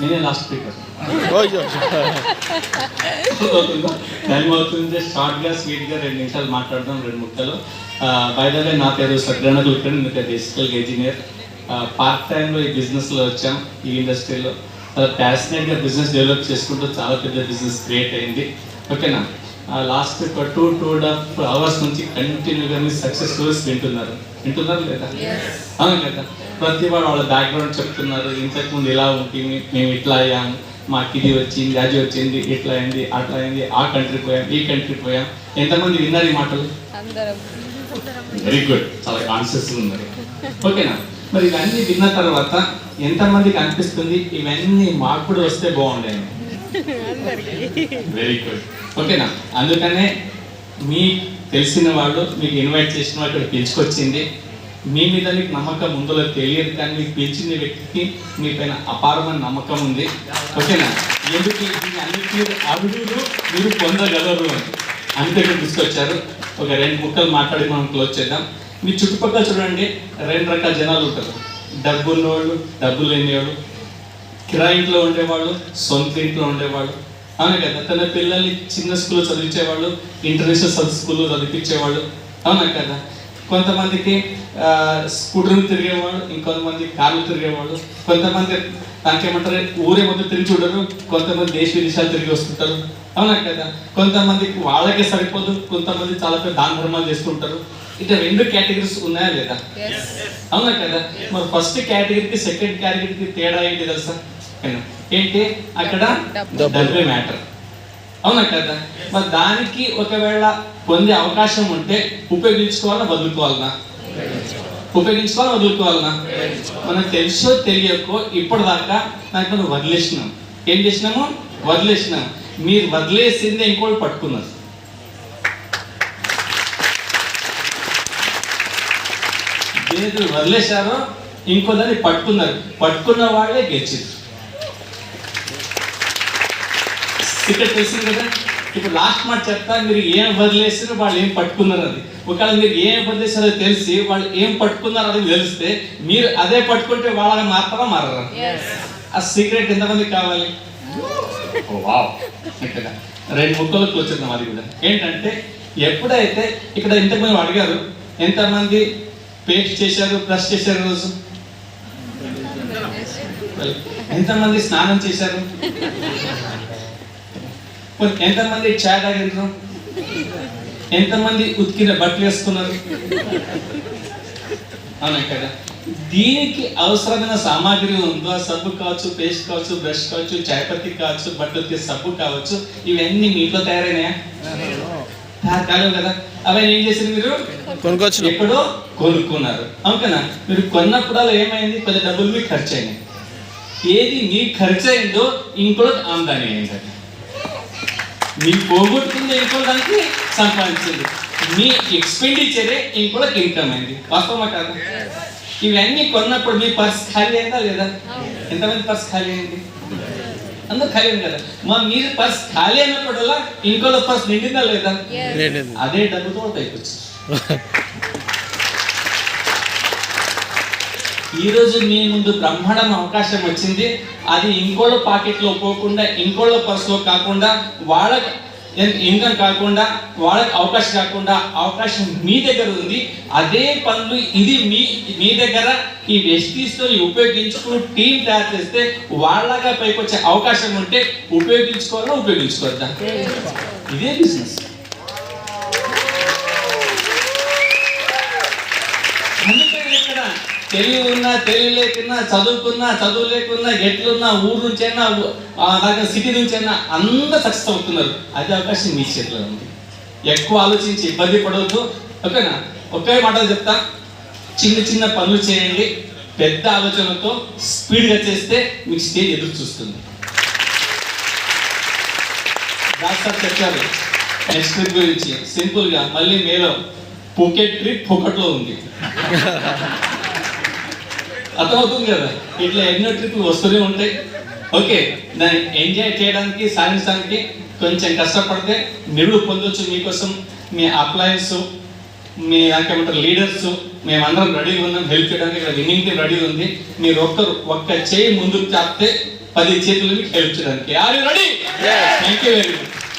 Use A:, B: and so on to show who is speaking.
A: నేనే last speaker. Time అవుతుంది. షార్ట్గా స్వీట్గా 2 నిమిషాలు మాట్లాడదాం, 2 ముక్కలు. బై ద వే, నా పేరు సత్యనారాయణ కులకర్ణి, నేను బేసికల్గా ఇంజనీర్. పార్ట్ టైంలో ఈ బిజినెస్లో వచ్చాం, ఈ ఇండస్ట్రీలో. చాలా ప్యాషనేట్గా బిజినెస్ డెవలప్ చేసుకుంటూ చాలా పెద్ద బిజినెస్ క్రియేట్ అయింది. ఓకేనా? లాస్ట్ ఒక 2.5 hours నుంచి కంటిన్యూగా మీ సక్సెస్ స్టోరీస్ వింటున్నారు లేదా? అవును కదా? ప్రతి వాళ్ళ బ్యాక్గ్రౌండ్ చెప్తున్నారు. ఇంతకుముందు ఇలా ఉంటుంది, మేము ఇట్లా అయ్యాము, మాకు ఇది వచ్చింది, అది వచ్చింది, ఇట్లా అయింది, అట్లా అయింది, ఆ కంట్రీ పోయాం, ఈ కంట్రీ పోయాం. ఎంతమంది విన్నారు ఈ మాటలు? వెరీ గుడ్, చాలా కాన్షియస్ ఉన్నారు. ఓకేనా? మరి ఇవన్నీ విన్న తర్వాత ఎంతమందికి అనిపిస్తుంది ఇవన్నీ మాకు కూడా వస్తే బాగుండేది? Very good. ఓకేనా? అందుకనే మీ తెలిసిన వాళ్ళు మీకు ఇన్వైట్ చేసిన వాళ్ళు ఇక్కడ పిలుచుకొచ్చింది. మీ మీద మీకు నమ్మకం ఉందో తెలియదు, కానీ మీకు పిలిచిన వ్యక్తికి మీ పైన అపారమైన నమ్మకం ఉంది. ఓకేనా? ఎందుకు అన్నిటి అడుగులు మీరు పొందగలరు అని అందుకే తీసుకొచ్చారు. ఒక 2 ముక్కలు మాట్లాడి మనం క్లోజ్ చేద్దాం. మీ చుట్టుపక్కల చూడండి, 2 రకాల జనాలు ఉంటారు. డబ్బు ఉన్నవాళ్ళు, డబ్బు లేనివాళ్ళు, కిరాయి ఇంట్లో ఉండేవాళ్ళు, సొంత ఇంట్లో ఉండేవాళ్ళు. అవును కదా? తన పిల్లల్ని చిన్న స్కూల్లో చదివించేవాళ్ళు, ఇంటర్నేషనల్ స్కూల్లో చదివించేవాళ్ళు. అవునా కదా? కొంతమందికి స్కూటర్లు తిరిగేవాళ్ళు, ఇంకొంతమంది కార్లు తిరిగేవాళ్ళు, కొంతమంది దానికేమంటారు ఊరే మొత్తం తిరిగి చూడరు, కొంతమంది దేశ విదేశాలు తిరిగి వస్తుంటారు. అవునా కదా? కొంతమందికి వాళ్ళకే సరిపోదు, కొంతమంది చాలా పెద్ద దాన ధర్మాలు చేస్తుంటారు. ఇట్లా 2 కేటగిరీస్ ఉన్నాయా లేదా? అవునా కదా? మరి ఫస్ట్ కేటగిరీకి సెకండ్ కేటగిరీకి తేడా ఏంటి తెలుసా? ఏంటి? అక్కడ డబ్బే మ్యాటర్. అవునా కదా? మరి దానికి ఒకవేళ పొందే అవకాశం ఉంటే ఉపయోగించుకోవాలా వదులుకోవాలనా? వదులుకోవాలనా? మనకు తెలుసో తెలియకో ఇప్పటిదాకా నాకు మనం వదిలేసినాం. ఏం చేసినాము? వదిలేసినాం. మీరు వదిలేసిందే ఇంకోటి పట్టుకున్నారు. ఏది వదిలేశారో ఇంకో దాన్ని పట్టుకున్నారు. పట్టుకున్న వాళ్ళే గెలిచారు. ఇక్కడ తెలిసింది కదా? ఇప్పుడు లాస్ట్ మాట చెప్తా, మీరు ఏం వదిలేసారో వాళ్ళు ఏం పట్టుకున్నారు అది. ఒకవేళ మీరు ఏం వదిలేసారో తెలిసి వాళ్ళు ఏం పట్టుకున్నారో అది తెలిస్తే మీరు అదే పట్టుకుంటే వాళ్ళని మాత్రం మారరా? ఆ సీక్రెట్ ఎంతమందికి కావాలి? 2 ముక్కలకు వచ్చిందాం. అది కూడా ఏంటంటే, ఎప్పుడైతే ఇక్కడ ఇంతకుమంది అడిగారు ఎంతమంది పేస్ట్ చేశారు, బ్రష్ చేశారు రోజు? ఎంతమంది స్నానం చేశారు? ఎంతమంది చాయ్ తాగినారు? ఎంతమంది ఉతికిన బట్టలు వేసుకున్నారు? అవునా కదా? దీనికి అవసరమైన సామాగ్రి ఉందో, సబ్బు కావచ్చు, పేస్ట్ కావచ్చు, బ్రష్ కావచ్చు, చాయ్ పత్తి కావచ్చు, బట్టలకి సబ్బు కావచ్చు, ఇవన్నీ మీ ఇంట్లో తయారైనాయా? కాదు కదా? అవన్నీ ఏం చేశారు? మీరు కొనుక్కోవచ్చు, ఎక్కడో కొనుక్కున్నారు. అవునా? మీరు కొన్నప్పుడు ఏమైంది? కొద్ది డబ్బులు మీకు ఖర్చు అయినాయి. ఏది మీకు ఖర్చు అయిందో ఇంకోటి ఆమ్దాని అయింది. మీకు పోగొట్టుకుంది ఇంకోదానికి సంపాదించింది. మీ ఎక్స్పెండిచరే ఇంకోటి ఇన్కమ్ అయింది. వాస్తవమా కాదు? ఇవన్నీ కొన్నప్పుడు మీ పర్స్ ఖాళీ అయిందా లేదా? ఎంతమంది పర్స్ ఖాళీ అయింది? అందరూ ఖాళీ అయింది కదా? మీరు పర్స్ ఖాళీ అయినప్పుడల్లా ఇంకోళ్ళ పర్స్ నిండిందా లేదా? అదే డబ్బుతో పైకొచ్చు. ఈరోజు మీ ముందు బ్రహ్మాండం అవకాశం వచ్చింది. అది ఇంకోళ్ళ పాకెట్లో పోకుండా, ఇంకోళ్ళ పర్సులో కాకుండా, వాళ్ళకి ఇన్కమ్ కాకుండా, వాళ్ళకి అవకాశం కాకుండా, అవకాశం మీ దగ్గర ఉంది. అదే పనులు ఇది మీ దగ్గర ఈ వెస్టీస్తో ఉపయోగించుకుని టీం తయారు చేస్తే వాళ్ళగా పైకి వచ్చే అవకాశం ఉంటే ఉపయోగించుకోవద్దా? ఇదే బిజినెస్. అందుకని ఇక్కడ తెలివి ఉన్నా, తెలివి లేకున్నా, చదువుకున్నా, చదువు లేకున్నా, ఎట్లున్నా, ఊరు నుంచైనా, సిటీ నుంచైనా అందరూ సక్సెస్ అవుతున్నారు. అదే అవకాశం మీ చేతిలో ఉంది. ఎక్కువ ఆలోచించి ఇబ్బంది పడవద్దు. ఓకేనా? ఒకే మాటలు చెప్తా, చిన్న చిన్న పనులు చేయండి. పెద్ద ఆలోచనతో స్పీడ్గా చేస్తే మీకు స్టేజ్ ఎదురు చూస్తుంది. డాక్టర్ చెప్పారు నెక్స్ట్ ట్రిప్ గురించి సింపుల్గా. మళ్ళీ మేలో పూకెట్ ట్రిప్ పూకెట్లో ఉంది. అర్థమవుతుంది కదా? ఇట్లా ఎన్నో ట్రిప్లు వస్తూనే ఉంటాయి. ఓకే, దాన్ని ఎంజాయ్ చేయడానికి, సాధించడానికి కొంచెం కష్టపడితే నిరుడు పొందొచ్చు. మీకోసం మీ అప్లయన్స్, మీ దానికేమంటారు లీడర్స్, మేమందరం రెడీగా ఉన్నాం హెల్ప్ చేయడానికి. ఇక్కడ విన్నింగ్ టీం రెడీ ఉంది. మీరు ఒక్క చేయి ముందుకు చాపితే 10 చేతులు మీకు హెల్ప్ చేయడానికి. Are you ready? Thank you very much.